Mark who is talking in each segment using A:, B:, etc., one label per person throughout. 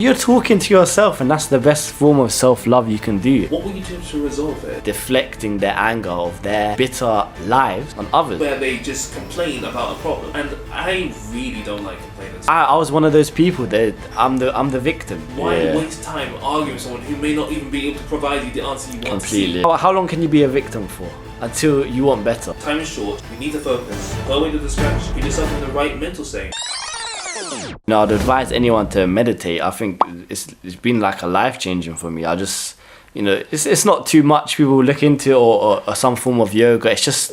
A: You're talking to yourself, and that's the best form of self-love you can do.
B: What will you do to resolve it?
A: Deflecting their anger of their bitter lives on others.
B: Where they just complain about a problem. And I really don't like complainers.
A: I was one of those people that I'm the victim.
B: Why waste time arguing with someone who may not even be able to provide you the answer you want
A: Completely.
B: to see?
A: How long can you be a victim for? Until you want better.
B: Time is short. We need to focus. Go away to the distraction. Put yourself in the right mental state.
A: No, I'd advise anyone to meditate. I think it's been like a life-changing for me. I just, it's not too much people look into or some form of yoga. It's just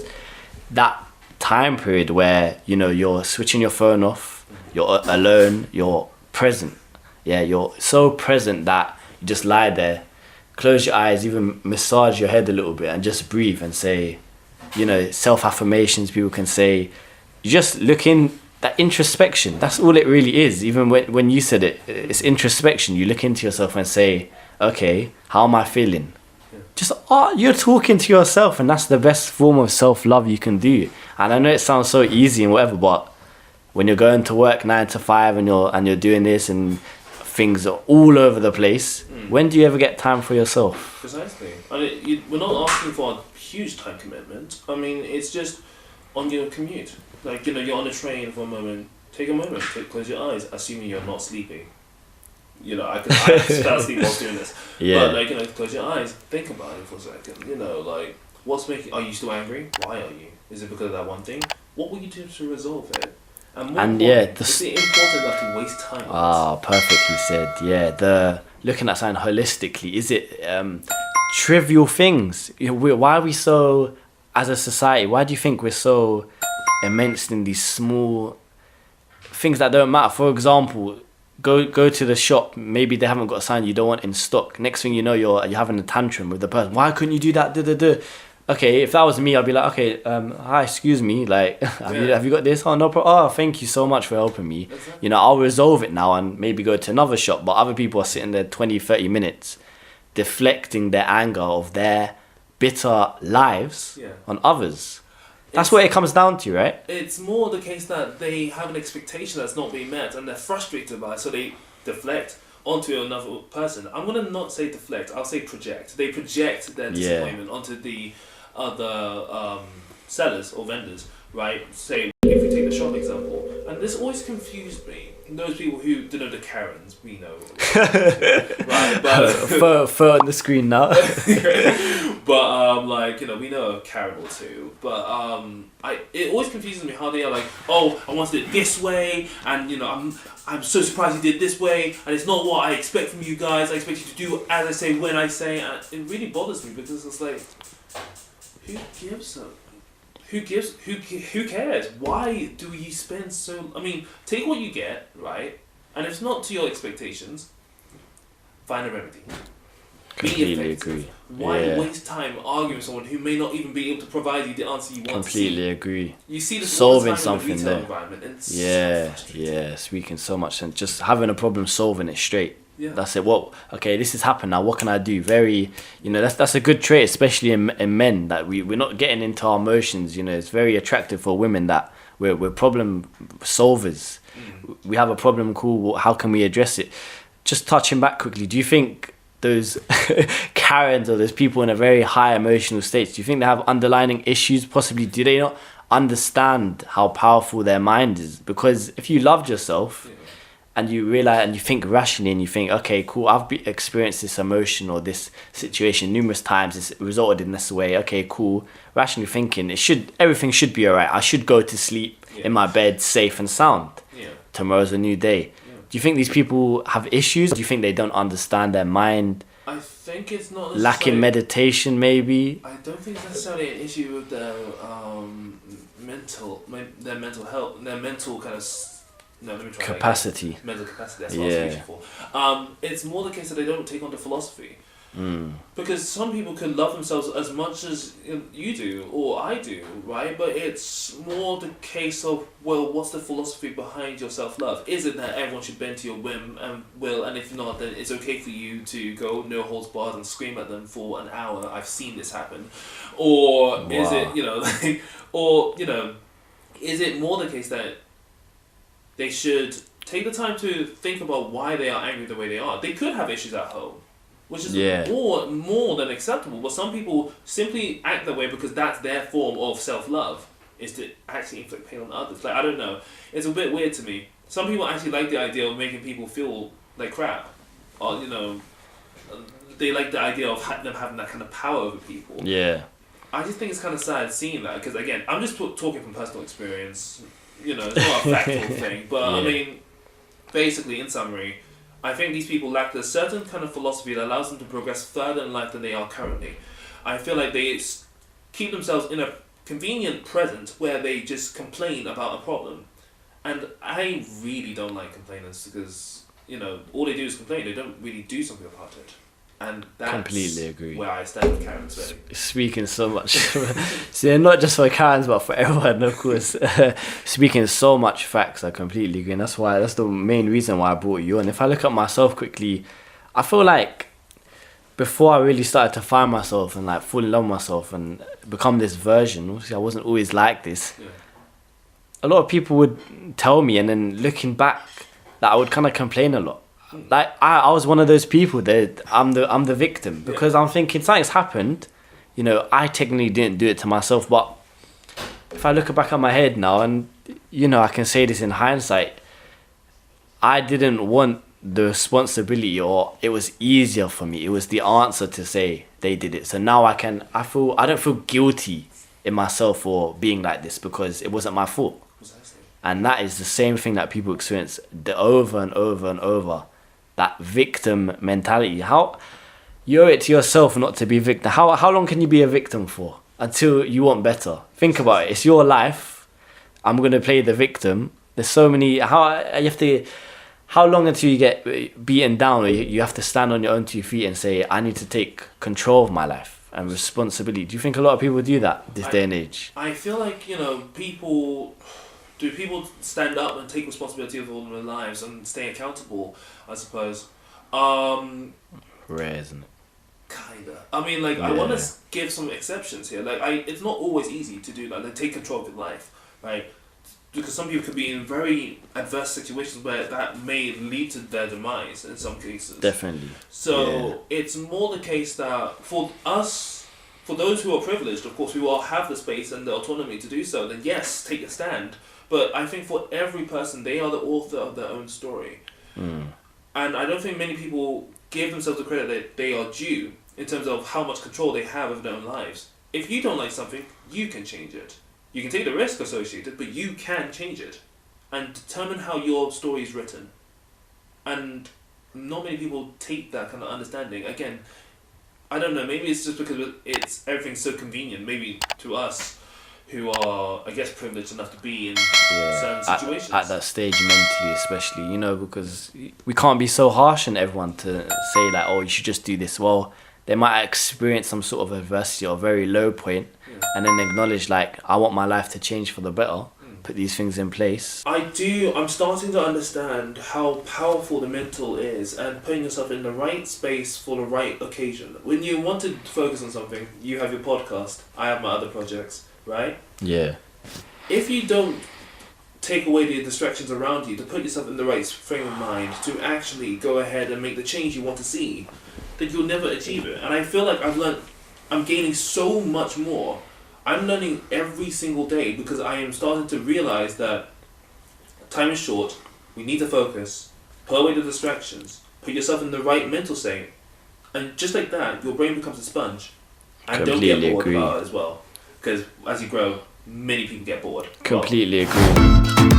A: that time period where, you're switching your phone off, you're alone, you're present. Yeah, you're so present that you just lie there, close your eyes, even massage your head a little bit and just breathe and say, self-affirmations people can say. You just look in. That introspection, that's all it really is. Even when you said it's introspection. You look into yourself and say, okay, how am I feeling? Yeah. You're talking to yourself, and that's the best form of self-love you can do. And I know it sounds so easy and whatever, but when you're going to work 9 to 5 and you're doing this and things are all over the place, when do you ever get time for yourself?
B: Precisely. We're not asking for a huge time commitment. I mean, it's just on your commute. Like, you're on a train for a moment, take a moment, close your eyes, assuming you're not sleeping. I fell asleep while doing this.
A: Yeah.
B: But, close your eyes, think about it for a second. Are you still angry? Why are you? Is it because of that one thing? What will you do to resolve it? And is it important enough to waste time on it?
A: Perfectly said. Yeah, looking at something holistically, is it trivial things? Why are we so, as a society, why do you think we're so immersed in these small things that don't matter? For example, go to the shop, maybe they haven't got a sign you don't want in stock. Next thing you know, you're having a tantrum with the person. Why couldn't you do that? Okay, if that was me, I'd be like, okay, hi, excuse me, like, have you got this? Oh, no problem. Oh, thank you so much for helping me. Exactly. I'll resolve it now and maybe go to another shop. But other people are sitting there 20-30 minutes deflecting their anger of their bitter lives on others. That's what it comes down to, right?
B: It's more the case that they have an expectation that's not being met and they're frustrated by it, so they deflect onto another person. I'm going to not say deflect, I'll say project. They project their disappointment onto the other sellers or vendors, right? Say, if we take the shop example, and this always confused me. Those people who, the Karens, we know. Right, but...
A: Fur on the screen now.
B: But, we know a Karen or two. But, it always confuses me how they are like, oh, I wanted it this way, and, I'm so surprised you did this way, and it's not what I expect from you guys. I expect you to do as I say, when I say, and it really bothers me because it's like, who gives a... Who cares? Why do you spend so... take what you get, right? And if it's not to your expectations, find a remedy.
A: Completely agree.
B: Why waste time arguing with someone who may not even be able to provide you the answer you want to see?
A: Completely agree.
B: You see the
A: solving something
B: in the retail
A: there.
B: Environment, and it's
A: It's making so much sense. Just having a problem, solving it straight.
B: Yeah.
A: That's it. Okay, this has happened now. What can I do? Very, that's a good trait, especially in men, that we're not getting into our emotions. It's very attractive for women that we're problem solvers. We have a problem, cool. How can we address it? Just touching back quickly, do you think those Karens or those people in a very high emotional state, do you think they have underlying issues? Possibly, do they not understand how powerful their mind is? Because if you loved yourself... and you realize and you think rationally and you think, okay, cool, I've experienced this emotion or this situation numerous times, it's resulted in this way, okay, cool. Rationally thinking, everything should be alright. I should go to sleep in my bed safe and sound. Tomorrow's a new day. Do you think these people have issues? Do you think they don't understand their mind?
B: I think it's not
A: lacking meditation, maybe.
B: I don't think it's necessarily an issue with their mental health, their mental kind of... No, let me try
A: capacity.
B: Mental capacity, that's what I was reaching for. It's more the case that they don't take on the philosophy. Because some people can love themselves as much as you do or I do, right? But it's more the case of, well, what's the philosophy behind your self-love? Is it that everyone should bend to your whim and will, and if not, then it's okay for you to go no holds barred and scream at them for an hour? I've seen this happen. Or is it, is it more the case that they should take the time to think about why they are angry the way they are. They could have issues at home, which is more than acceptable. But some people simply act that way because that's their form of self-love, is to actually inflict pain on others. Like, I don't know. It's a bit weird to me. Some people actually like the idea of making people feel like crap. Or, you know, they like the idea of them having that kind of power over people.
A: Yeah.
B: I just think it's kind of sad seeing that, because again, I'm just talking from personal experience. You know, it's not a factual thing, but I mean, basically, in summary, I think these people lack a certain kind of philosophy that allows them to progress further in life than they are currently. I feel like they keep themselves in a convenient present where they just complain about a problem, and I really don't like complainers, because, you know, all they do is complain. They don't really do something about it. And that's
A: completely agree.
B: Where I stand with Karens, really.
A: Speaking so much, so not just for Karens but for everyone, of course. Speaking so much facts, I completely agree. And that's the main reason why I brought you on. If I look at myself quickly, I feel like before I really started to find myself and like fall in love with myself and become this version, obviously I wasn't always like this. Yeah. A lot of people would tell me, and then looking back, that I would kind of complain a lot. Like I was one of those people that I'm the victim, because I'm thinking something's happened, you know, I technically didn't do it to myself, but if I look back at my head now, and you know, I can say this in hindsight, I didn't want the responsibility, or it was easier for me. It was the answer to say they did it. So now I don't feel guilty in myself for being like this, because it wasn't my fault. And that is the same thing that people experience over and over and over. That victim mentality. How you owe it to yourself not to be a victim. How long can you be a victim for? Until you want better. Think about it. It's your life. I'm gonna play the victim. There's so many. How long until you get beaten down, or you have to stand on your own 2 feet and say, I need to take control of my life and responsibility? Do you think a lot of people do that this day and age?
B: I feel like, you know, do people stand up and take responsibility of all their lives and stay accountable, I suppose?
A: Rare, isn't it?
B: Kinda. I mean, like, I want to give some exceptions here. Like, it's not always easy to do that. Like, take control of your life, right? Because some people could be in very adverse situations where that may lead to their demise in some cases.
A: Definitely.
B: So it's more the case that for us, for those who are privileged, of course, we all have the space and the autonomy to do so. Then yes, take a stand. But I think for every person, they are the author of their own story. And I don't think many people give themselves the credit that they are due in terms of how much control they have over their own lives. If you don't like something, you can change it. You can take the risk associated, but you can change it. And determine how your story is written. And not many people take that kind of understanding. Again, I don't know, maybe it's just because everything's so convenient, maybe to us, who are, I guess, privileged enough to be in certain situations. At
A: that stage mentally, especially, you know, because we can't be so harsh on everyone to say like, oh, you should just do this. Well, they might experience some sort of adversity or a very low point, and then acknowledge like, I want my life to change for the better, put these things in place.
B: I'm starting to understand how powerful the mental is, and putting yourself in the right space for the right occasion. When you want to focus on something, you have your podcast, I have my other projects. Right?
A: Yeah.
B: If you don't take away the distractions around you to put yourself in the right frame of mind to actually go ahead and make the change you want to see, then you'll never achieve it. And I feel like I'm gaining so much more. I'm learning every single day, because I am starting to realize that time is short, we need to focus, put away the distractions, put yourself in the right mental state, and just like that, your brain becomes a sponge. And
A: completely
B: don't get bored
A: agree.
B: about it as well. Because as you grow, many people get bored.
A: Completely agree.